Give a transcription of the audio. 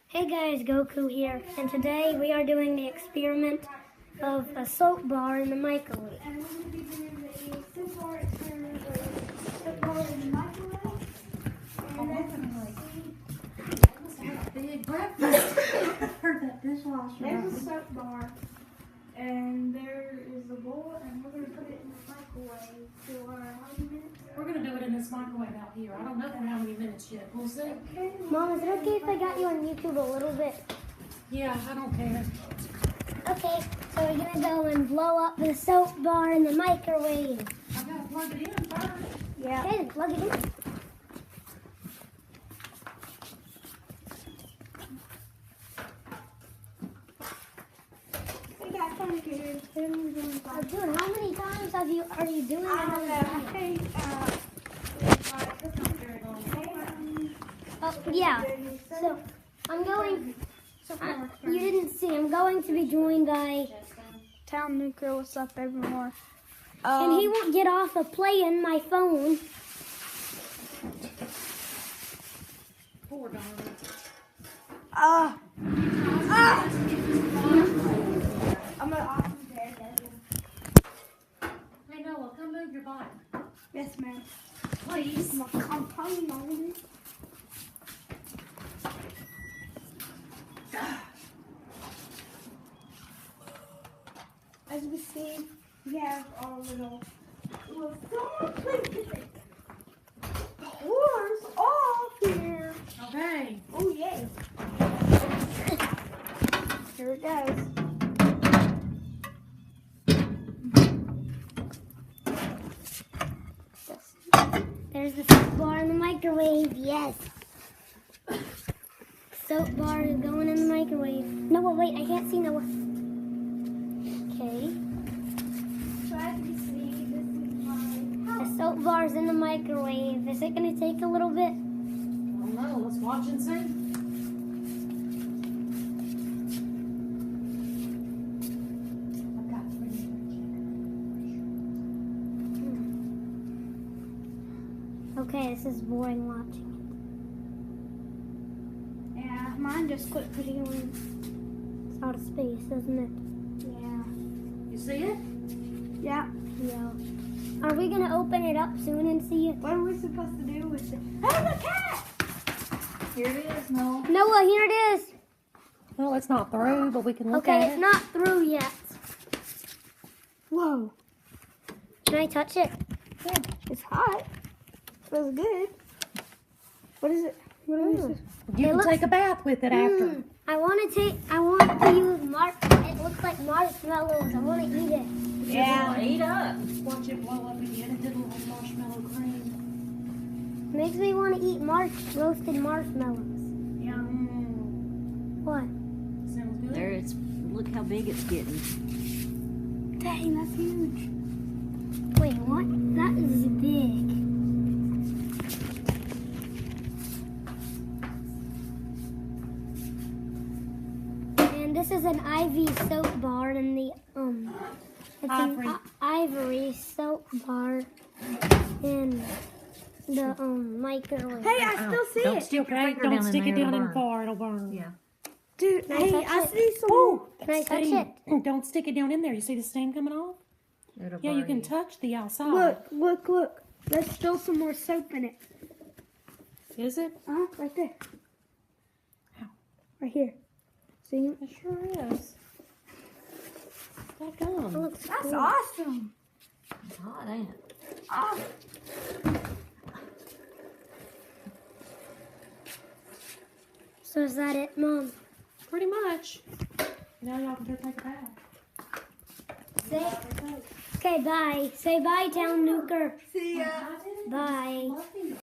Hey guys, Goku here, and today we are doing the experiment of a soap bar in the microwave. And we're going to be doing the soap bar experiment with soap bar in the microwave. And a big breakfast. Heard that dishwasher. there's a soap bar, and there is a bowl, and we're going to put it in the microwave for how many minutes? We're going to do it in this microwave out here. I don't know for how many minutes yet. We'll see. Okay. Mom, is it okay if I got you on YouTube a little bit? Yeah, I don't care. Okay, so we're gonna go and blow up the soap bar in the microwave. I got to plug it in first. Yeah. Okay, then plug it in. We got fun here. Dude, how many times are you doing it? I don't know. I think, Oh, yeah. So, I'm going, you didn't see, I'm going to be joined by, Town Nuker, what's up, everyone? and he won't get off of playing my phone. Poor darling. I'm gonna off him there, Hey, Noah, come move your bike. Yes, ma'am. Please. I'm pulling on it. As we see, we have our little doors off here. Okay. Oh, yay. Here it goes. There's the soap bar in the microwave, yes. Soap bar is going in the microwave. Noah, wait, I can't see Noah. Okay. So as we see, this is my The soap bar's in the microwave. Is it going to take a little bit? I don't know. Let's watch and see. I've got 3 minutes. Okay, this is boring watching Yeah, mine just quit putting on. it. It's out of space, isn't it? Yeah. You see it? Yeah. Yeah. Are we going to open it up soon and see it? What are we supposed to do with it? Oh, the cat! Here it is, Noah. Noah, here it is. Well, it's not through, but we can look Okay, at it's it. not through yet. Whoa. Can I touch it? Yeah, it's hot. Feels good. What is it? What is it? You It can looks- take a bath with it after. I want to use it looks like marshmallows. I want to eat it. Yeah. Eat up. Watch it blow up again. It did a little marshmallow cream. Makes me want to eat roasted marshmallows. Yum. What? Sounds good. There it's, look how big it's getting. Dang, that's huge. Wait, what? That is big. And this is an Ivy soap bar in the it's Ivory. an ivory soap bar in the microwave. Hey, I still see Don't it. stick your Okay, finger don't down stick in it there, down it'll in burn. far, it'll burn. Yeah. Dude, Can I hey, touch I it? see some. Oh, Can I touch steam. it? Don't stick it down in there. You see the steam coming off? It'll Yeah, you burn can touch the outside. Look. There's still some more soap in it. Is it? Right there. How? Right here. See? It sure is. That looks That's cool. awesome. It's hot, ain't it? Oh, So is that it, Mom? Pretty much. Now y'all can go take a bath. Say, okay, bye. Say bye, Town Nuker. see ya. Bye.